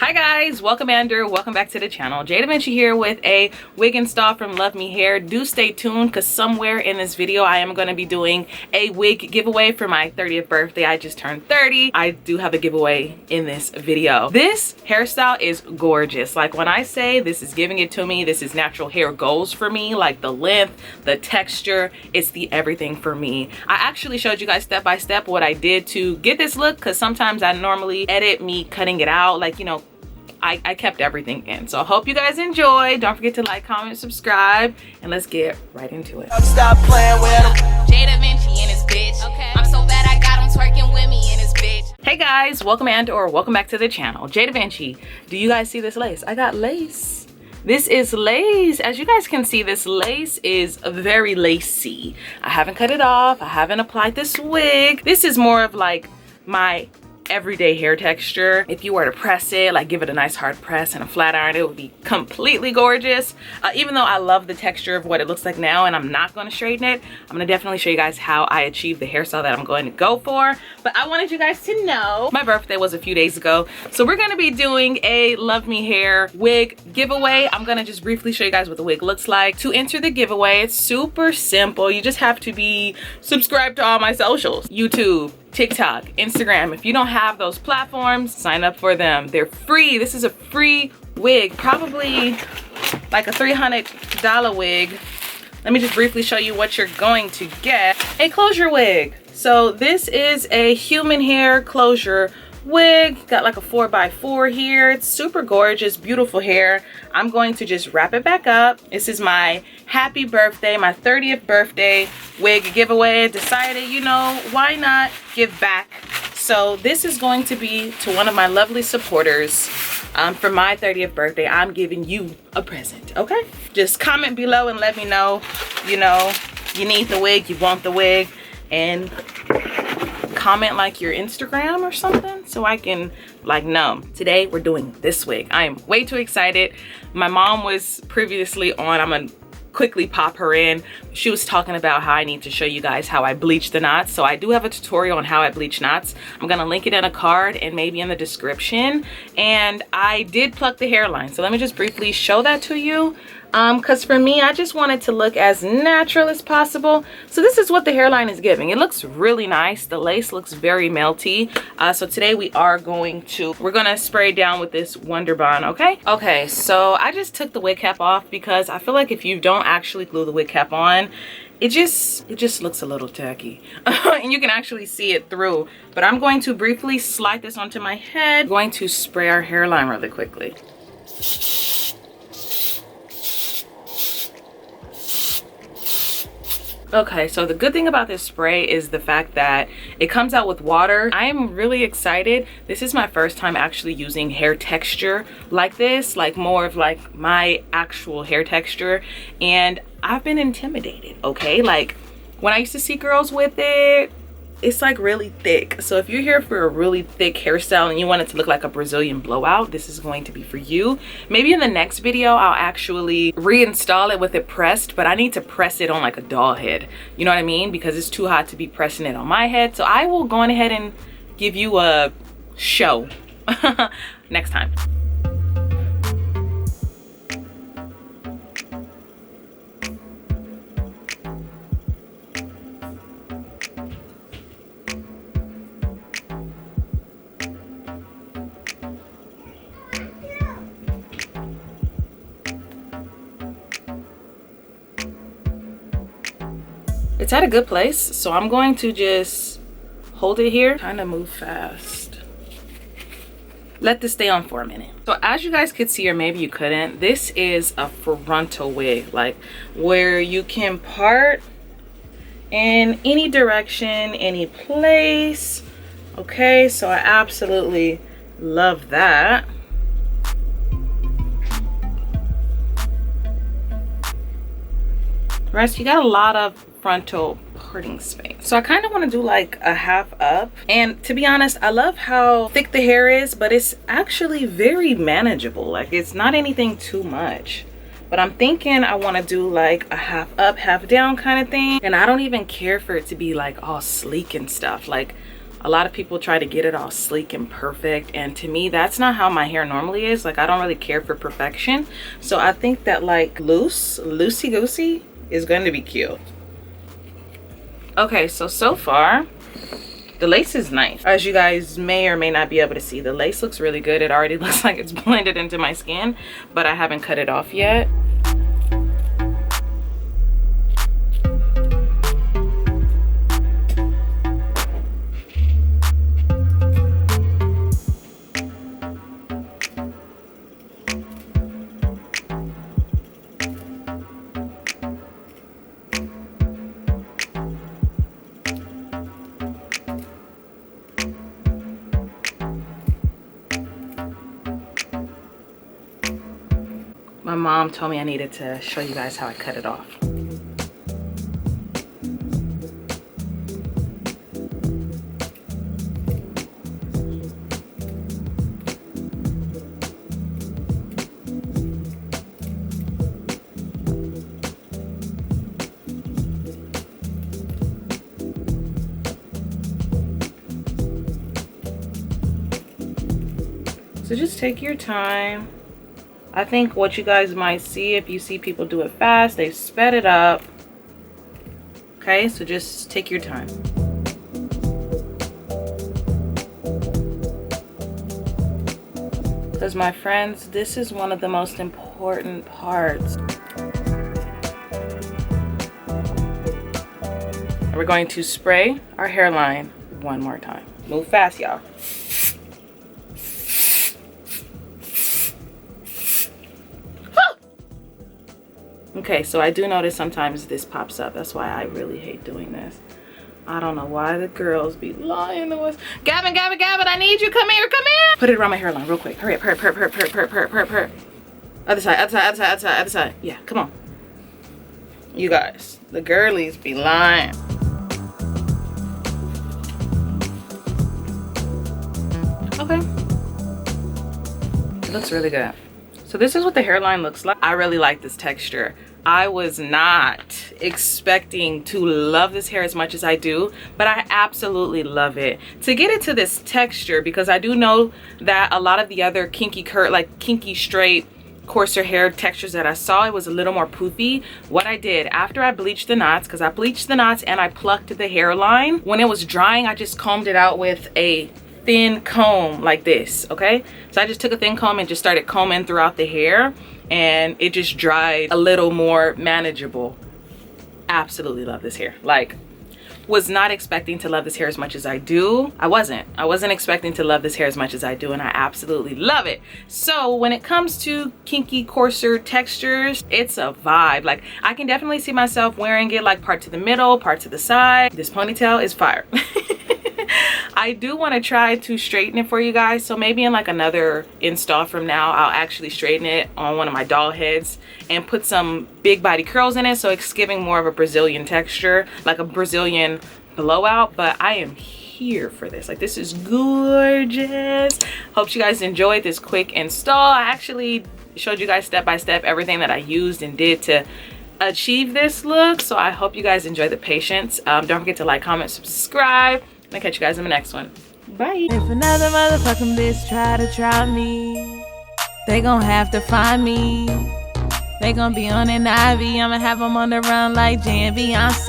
Hi guys, welcome back to the channel. jdevinci here with a wig install from Luvmehair. Do stay tuned because somewhere in this video I am going to be doing a wig giveaway for my 30th birthday. I just turned 30. I do have a giveaway in this video. This hairstyle is gorgeous. Like when I say this is giving it to me, this is natural hair goals for me. Like the length, the texture, it's the everything for me. I actually showed you guys step by step what I did to get this look because sometimes I normally edit me cutting it out, like, you know, I kept everything in. So I hope you guys enjoy. Don't forget to like, comment, subscribe, and let's get right into it. Stop playing with him. jdevinci and his bitch. Okay. I'm so bad I got him twerking with me and his bitch. Hey guys, welcome back to the channel. jdevinci. Do you guys see this lace? I got lace. This is lace. As you guys can see, this lace is very lacy. I haven't cut it off. I haven't applied this wig. This is more of like my everyday hair texture. If you were to press it, like give it a nice hard press and a flat iron, it would be completely gorgeous. Even though I love the texture of what it looks like now and I'm not going to straighten it, I'm going to definitely show you guys how I achieve the hairstyle that I'm going to go for. But I wanted you guys to know my birthday was a few days ago, so we're going to be doing a Luvmehair wig giveaway. I'm going to just briefly show you guys what the wig looks like. To enter the giveaway, it's super simple. You just have to be subscribed to all my socials: YouTube, TikTok, Instagram. If you don't have those platforms, sign up for them. They're free. This is a free wig, probably like a $300 wig. Let me just briefly show you what you're going to get. A closure wig. So this is a human hair closure wig. Got like a 4x4 here. It's super gorgeous, beautiful hair. I'm going to just wrap it back up. This is my happy birthday, my 30th birthday wig giveaway. Decided, you know, why not give back? So this is going to be to one of my lovely supporters. For my 30th birthday, I'm giving you a present, okay? Just comment below and let me know, you know, you need the wig, you want the wig, and comment like your Instagram or something so I can like know. Today we're doing this wig. I am way too excited. My mom was previously on. I'm gonna quickly pop her in. She was talking about how I need to show you guys how I bleach the knots. So I do have a tutorial on how I bleach knots. I'm gonna link it in a card and maybe in the description. And I did pluck the hairline. So let me just briefly show that to you. Because for me, I just want it to look as natural as possible. So this is what the hairline is giving. It looks really nice. The lace looks very melty. So today we're gonna spray down with this Wonder Bond, okay? Okay, so I just took the wig cap off because I feel like if you don't actually glue the wig cap on, it just looks a little tacky. And you can actually see it through. But I'm going to briefly slide this onto my head. I'm going to spray our hairline really quickly. Okay, so the good thing about this spray is the fact that it comes out with water. I'm really excited. This is my first time actually using hair texture like this, like more of like my actual hair texture. And I've been intimidated, okay? Like when I used to see girls with it, it's like really thick. So if you're here for a really thick hairstyle and you want it to look like a Brazilian blowout, this is going to be for you. Maybe in the next video I'll actually reinstall it with it pressed, but I need to press it on like a doll head, you know what I mean, because it's too hot to be pressing it on my head. So I will go on ahead and give you a show next time. It's at a good place, so I'm going to just hold it here, kind of move fast. Let this stay on for a minute. So as you guys could see, or maybe you couldn't, this is a frontal wig, like where you can part in any direction, any place. Okay, so I absolutely love that. Rest, you got a lot of frontal parting space. So I kind of want to do like a half up. And to be honest, I love how thick the hair is, but it's actually very manageable. Like it's not anything too much. But I'm thinking I want to do like a half up, half down kind of thing. And I don't even care for it to be like all sleek and stuff. Like A lot of people try to get it all sleek and perfect, and to me that's not how my hair normally is. Like, I don't really care for perfection, so I think that like loosey goosey is going to be cute. Okay, so far the lace is nice. As you guys may or may not be able to see, the lace looks really good. It already looks like it's blended into my skin, but I haven't cut it off yet. My mom told me I needed to show you guys how I cut it off. So just take your time. I think what you guys might see, if you see people do it fast, they've sped it up. Okay, so just take your time. Because my friends, this is one of the most important parts. We're going to spray our hairline one more time. Move fast, y'all. Okay, so I do notice sometimes this pops up. That's why I really hate doing this. I don't know why the girls be lying to us. Gavin, I need you. Come here. Put it around my hairline real quick. Hurry up. Other side. Yeah, come on. You guys, the girlies be lying. Okay. It looks really good. So this is what the hairline looks like. I really like this texture. I was not expecting to love this hair as much as I do, but I absolutely love it. To get it to this texture, because I do know that a lot of the other kinky straight coarser hair textures that I saw, it was a little more poofy. What I did after I bleached the knots, because I bleached the knots and I plucked the hairline, when it was drying, I just combed it out with a thin comb like this. Okay, so I just took a thin comb and just started combing throughout the hair, and it just dried a little more manageable. Absolutely love this hair. Like, was not expecting to love this hair as much as I do. I wasn't expecting to love this hair as much as I do, and I absolutely love it. So when it comes to kinky coarser textures, it's a vibe. Like, I can definitely see myself wearing it like part to the middle, part to the side. This ponytail is fire. I do want to try to straighten it for you guys, so maybe in like another install from now, I'll actually straighten it on one of my doll heads and put some big body curls in it, so it's giving more of a Brazilian texture, like a Brazilian blowout. But I am here for this. Like, this is gorgeous. Hope you guys enjoyed this quick install. I actually showed you guys step by step everything that I used and did to achieve this look, so I hope you guys enjoy the patience. Don't forget to like, comment, subscribe. I'll catch you guys in the next one. Bye. If another motherfucking bitch try me, they gon' have to find me. They gon' be on an IV. I'ma have them on the run like jdevincicollabs.